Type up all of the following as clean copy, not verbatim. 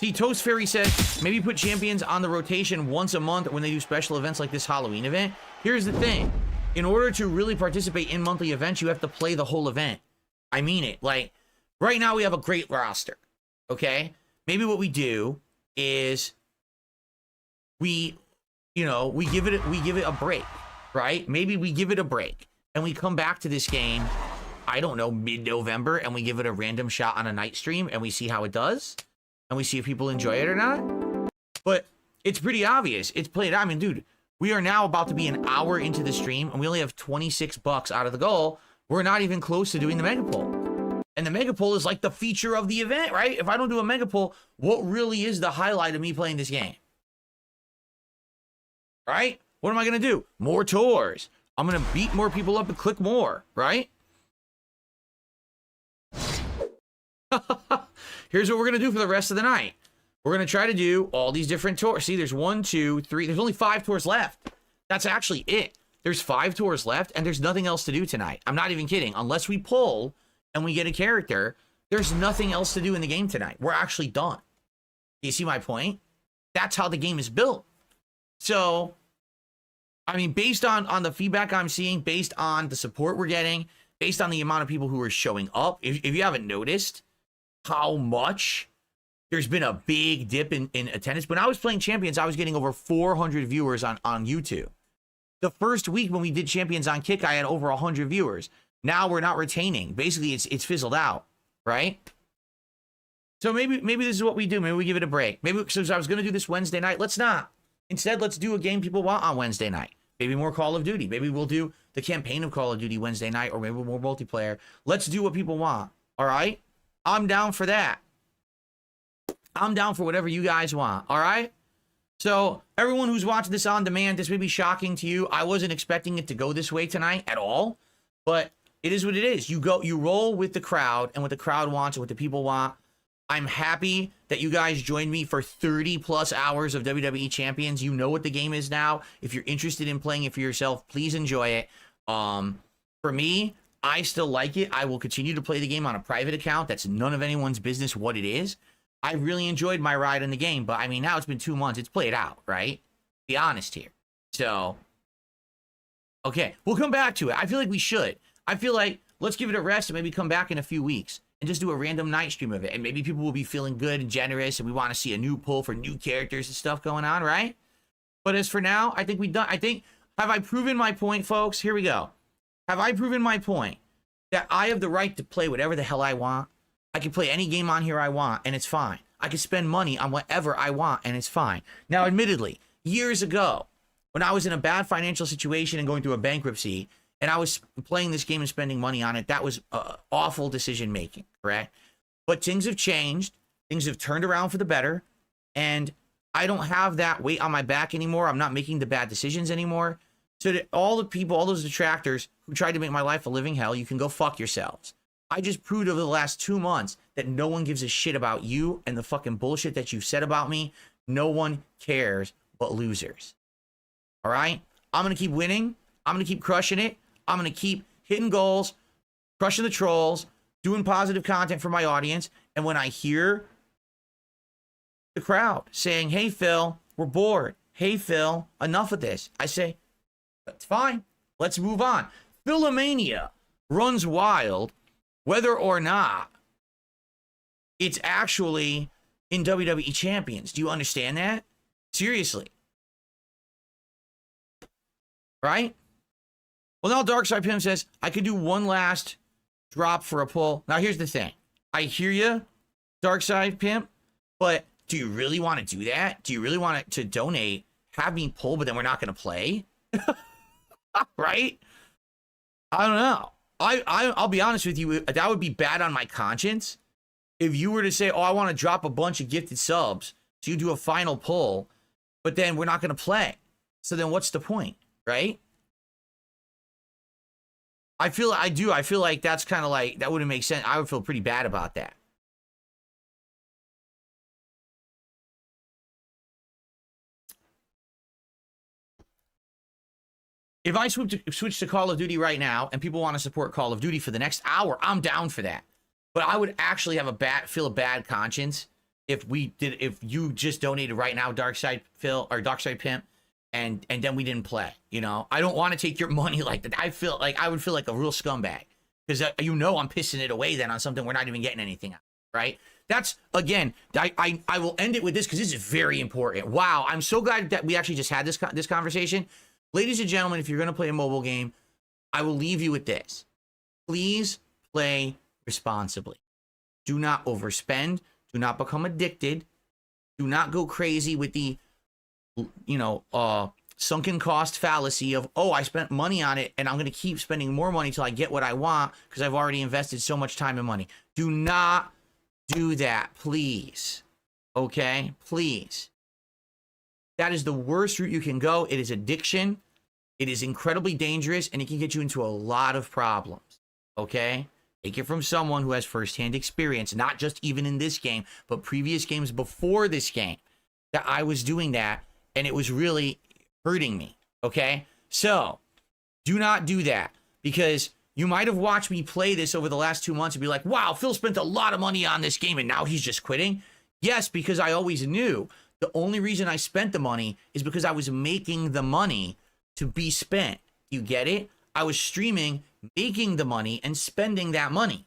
See, Toast Fairy says, maybe put champions on the rotation once a month when they do special events like this Halloween event. Here's the thing. In order to really participate in monthly events, you have to play the whole event. I mean it. Like, right now we have a great roster, okay? Maybe what we do is we give it a break, right? Maybe we give it a break and we come back to this game, I don't know, mid-November, and we give it a random shot on a night stream and we see how it does. And we see if people enjoy it or not. But it's pretty obvious. It's played. I mean, dude, we are now about to be an hour into the stream and we only have 26 bucks out of the goal. We're not even close to doing the mega poll. And the mega poll is like the feature of the event, right? If I don't do a mega poll, what really is the highlight of me playing this game? Right? What am I going to do? More tours. I'm going to beat more people up and click more, right? Here's what we're going to do for the rest of the night. We're going to try to do all these different tours. See, there's 1, 2, 3. There's only 5 tours left. That's actually it. There's 5 tours left, and there's nothing else to do tonight. I'm not even kidding. Unless we pull and we get a character, there's nothing else to do in the game tonight. We're actually done. You see my point? That's how the game is built. So, I mean, based on the feedback I'm seeing, based on the support we're getting, based on the amount of people who are showing up, if you haven't noticed how much there's been a big dip in attendance. When I was playing Champions, I was getting over 400 viewers on YouTube. The first week when we did Champions on Kick, I had over 100 viewers. Now we're not retaining. Basically, it's fizzled out, right? So maybe this is what we do. Maybe we give it a break. Maybe, since I was going to do this Wednesday night, let's not. Instead, let's do a game people want on Wednesday night. Maybe more Call of Duty. Maybe we'll do the campaign of Call of Duty Wednesday night, or maybe more multiplayer. Let's do what people want, all right? I'm down for that. I'm down for whatever you guys want, all right? So, everyone who's watching this on demand, this may be shocking to you. I wasn't expecting it to go this way tonight at all, but it is what it is. You roll with the crowd and what the crowd wants and what the people want. I'm happy that you guys joined me for 30 plus hours of WWE Champions. You know what the game is now. If you're interested in playing it for yourself, please enjoy it. For me, I still like it. I will continue to play the game on a private account. That's none of anyone's business what it is. I really enjoyed my ride in the game, but I mean, now it's been 2 months. It's played out, right? Be honest here. So, okay, we'll come back to it. I feel like we should. I feel like let's give it a rest and maybe come back in a few weeks and just do a random night stream of it. And maybe people will be feeling good and generous and we want to see a new pull for new characters and stuff going on, right? But as for now, I think we've done, have I proven my point, folks? Here we go. Have I proven my point that I have the right to play whatever the hell I want? I can play any game on here I want, and it's fine. I can spend money on whatever I want, and it's fine. Now, admittedly, years ago, when I was in a bad financial situation and going through a bankruptcy, and I was playing this game and spending money on it, that was awful decision-making, correct? But things have changed. Things have turned around for the better, and I don't have that weight on my back anymore. I'm not making the bad decisions anymore. So to all the people, all those detractors who tried to make my life a living hell, you can go fuck yourselves. I just proved over the last 2 months that no one gives a shit about you and the fucking bullshit that you've said about me. No one cares but losers. All right? I'm going to keep winning. I'm going to keep crushing it. I'm going to keep hitting goals, crushing the trolls, doing positive content for my audience. And when I hear the crowd saying, hey, Phil, we're bored. Hey, Phil, enough of this. I say, that's fine. Let's move on. Philomania runs wild whether or not it's actually in WWE Champions. Do you understand that? Seriously. Right? Well, now Darkside Pimp says, I could do one last drop for a pull. Now, here's the thing. I hear you, Darkside Pimp, but do you really want to do that? Do you really want to donate, have me pull, but then we're not going to play? Right? I don't know. I'll be honest with you, that would be bad on my conscience. If you were to say, oh, I want to drop a bunch of gifted subs, so you do a final pull, but then we're not going to play. So then what's the point, right? I feel like that's kind of like, that wouldn't make sense. I would feel pretty bad about that. If I switch to Call of Duty right now and people want to support Call of Duty for the next hour, I'm down for that. But I would actually have feel a bad conscience if you just donated right now, Darkside Phil or Darkside Pimp, and then we didn't play. You know, I don't want to take your money like that. I feel like I would feel like a real scumbag because you know I'm pissing it away then on something we're not even getting anything out, right? That's again, I will end it with this because this is very important. Wow, I'm so glad that we actually just had this conversation, ladies and gentlemen. If you're gonna play a mobile game, I will leave you with this: please play responsibly. Do not overspend. Do not become addicted. Do not go crazy with the, sunken cost fallacy of, oh, I spent money on it and I'm going to keep spending more money till I get what I want because I've already invested so much time and money. Do not do that, please. Okay? Please. That is the worst route you can go. It is addiction. It is incredibly dangerous and it can get you into a lot of problems. Okay? Take it from someone who has firsthand experience, not just even in this game, but previous games before this game, that I was doing that, and it was really hurting me, okay? So, do not do that, because you might have watched me play this over the last 2 months and be like, wow, Phil spent a lot of money on this game, and now he's just quitting. Yes, because I always knew the only reason I spent the money is because I was making the money to be spent. You get it? I was streaming, making the money and spending that money.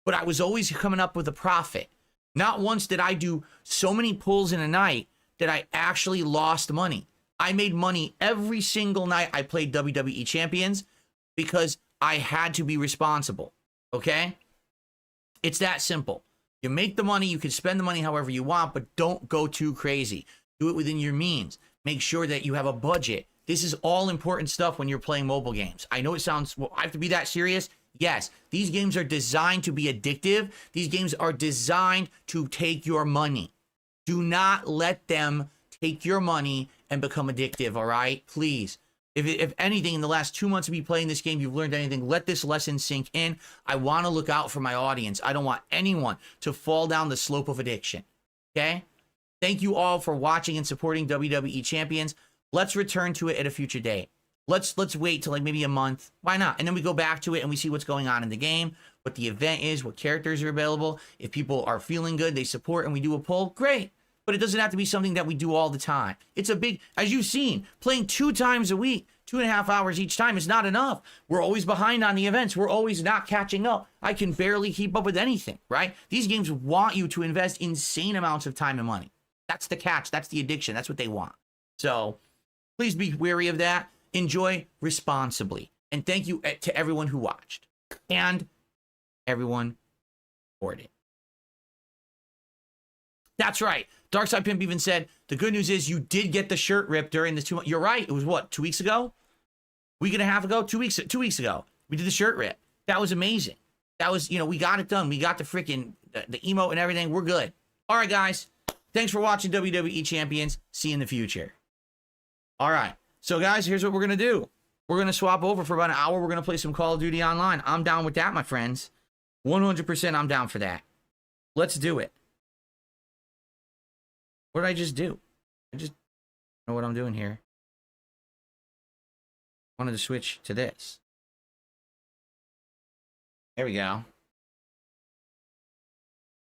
But I was always coming up with a profit. Not once did I do so many pulls in a night that I actually lost money. I made money every single night I played WWE Champions because I had to be responsible. Okay? It's that simple. You make the money, you can spend the money however you want, but don't go too crazy. Do it within your means. Make sure that you have a budget. This is all important stuff when you're playing mobile games. I know it sounds, well, I have to be that serious. Yes, these games are designed to be addictive. These games are designed to take your money. Do not let them take your money and become addictive, all right? Please. If anything, in the last 2 months of me playing this game, you've learned anything, let this lesson sink in. I want to look out for my audience. I don't want anyone to fall down the slope of addiction, okay? Thank you all for watching and supporting WWE Champions. Let's return to it at a future date. Let's wait till like maybe a month. Why not? And then we go back to it and we see what's going on in the game, what the event is, what characters are available. If people are feeling good, they support, and we do a poll, great. But it doesn't have to be something that we do all the time. It's a big, as you've seen, playing 2 times a week, 2.5 hours each time is not enough. We're always behind on the events. We're always not catching up. I can barely keep up with anything, right? These games want you to invest insane amounts of time and money. That's the catch. That's the addiction. That's what they want. So please be wary of that. Enjoy responsibly. And thank you to everyone who watched. And everyone supported. That's right. Darkside Pimp even said, the good news is you did get the shirt ripped during the 2 months. You're right. It was what, 2 weeks ago? Week and a half ago? 2 weeks ago. We did the shirt rip. That was amazing. That was, we got it done. We got the freaking, the emote and everything. We're good. All right, guys. Thanks for watching WWE Champions. See you in the future. All right. So, guys, here's what we're going to do. We're going to swap over for about an hour. We're going to play some Call of Duty Online. I'm down with that, my friends. 100% I'm down for that. Let's do it. What did I just do? I just know what I'm doing here. I wanted to switch to this. There we go.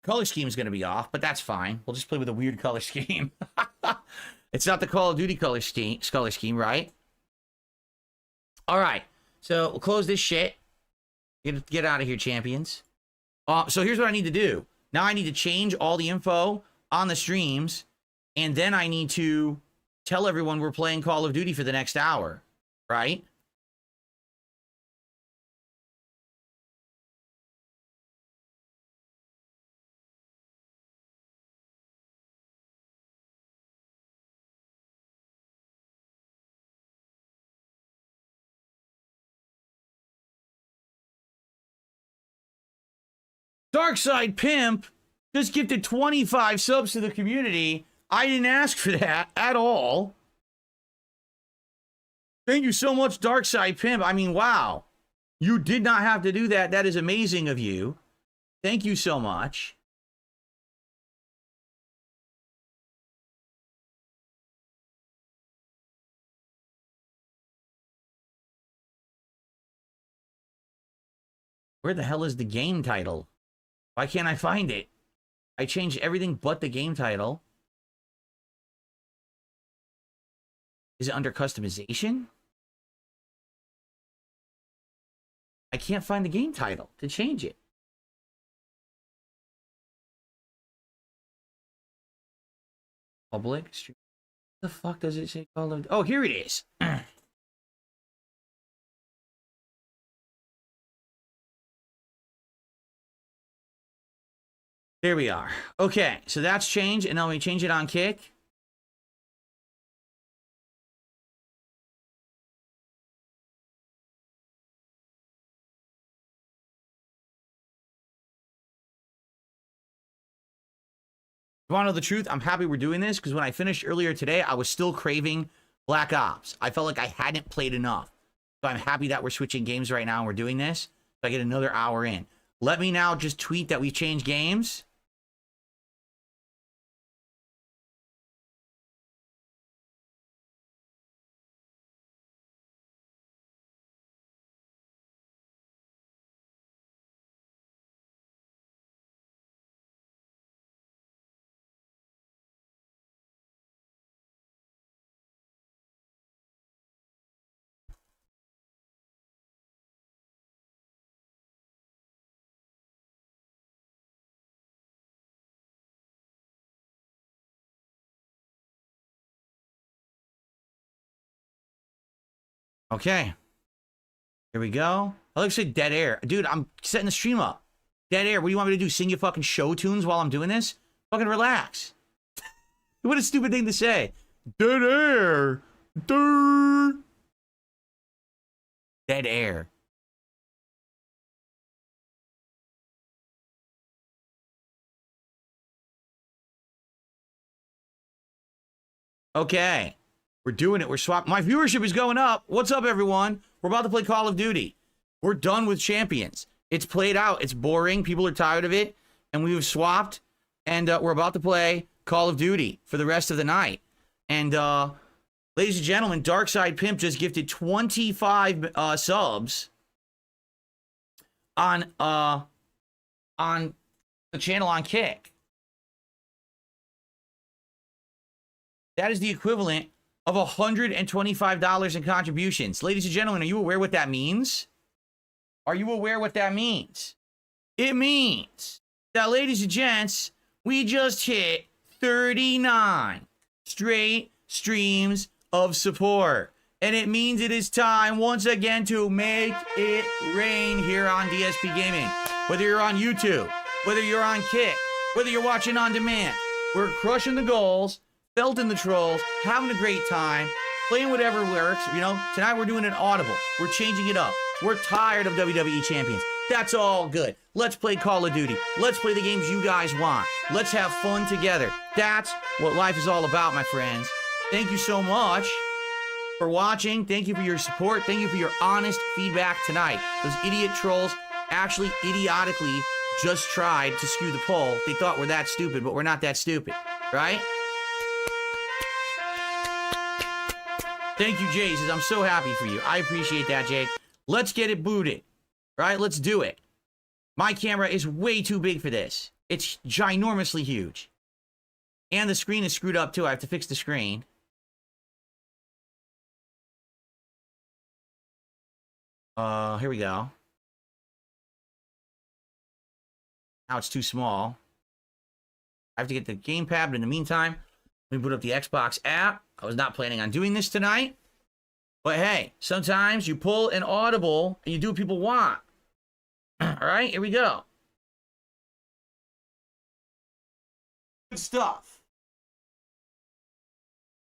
Color scheme is going to be off, but that's fine. We'll just play with a weird color scheme. It's not the Call of Duty color scheme, right? All right. So we'll close this shit. Get out of here, champions. So here's what I need to do. Now I need to change all the info on the streams, and then I need to tell everyone we're playing Call of Duty for the next hour, right? Darkside Pimp just gifted 25 subs to the community. I didn't ask for that at all. Thank you so much, Darkside Pimp. I mean, wow. You did not have to do that. That is amazing of you. Thank you so much. Where the hell is the game title? Why can't I find it? I changed everything but the game title. Is it under customization? I can't find the game title to change it. Public stream. What the fuck does it say? Oh, here it is. There we are. Okay, so that's changed, and now we change it on Kick. You want to know the truth? I'm happy we're doing this because when I finished earlier today, I was still craving Black Ops. I felt like I hadn't played enough. So I'm happy that we're switching games right now and we're doing this. So I get another hour in. Let me now just tweet that we've changed games. Okay. Here we go. I like to say dead air. Dude, I'm setting the stream up. Dead air. What do you want me to do? Sing you fucking show tunes while I'm doing this? Fucking relax. What a stupid thing to say. Dead air. Durr. Dead air. Okay. We're doing it. We're swapping. My viewership is going up. What's up, everyone? We're about to play Call of Duty. We're done with Champions. It's played out. It's boring. People are tired of it. And we've swapped. And we're about to play Call of Duty for the rest of the night. And, ladies and gentlemen, Darkside Pimp just gifted 25 subs on the channel on Kick. That is the equivalent of $125 in contributions. Ladies and gentlemen, are you aware what that means? Are you aware what that means? It means that, ladies and gents, we just hit 39 straight streams of support. And it means it is time once again to make it rain here on DSP Gaming. Whether you're on YouTube, whether you're on Kick, whether you're watching on demand, we're crushing the goals, belting the trolls, having a great time, playing whatever works. You know, tonight we're doing an audible. We're changing it up. We're tired of WWE Champions. That's all good. Let's play Call of Duty. Let's play the games you guys want. Let's have fun together. That's what life is all about, my friends. Thank you so much for watching. Thank you for your support. Thank you for your honest feedback tonight. Those idiot trolls actually idiotically just tried to skew the poll. They thought we're that stupid, but we're not that stupid, right? Thank you, Jay. Says, I'm so happy for you. I appreciate that, Jay. Let's get it booted, right? Let's do it. My camera is way too big for this. It's ginormously huge. And the screen is screwed up, too. I have to fix the screen. Here we go. Now it's too small. I have to get the gamepad, but in the meantime, let me boot up the Xbox app. I was not planning on doing this tonight. But hey, sometimes you pull an audible and you do what people want. All right, here we go. Good stuff.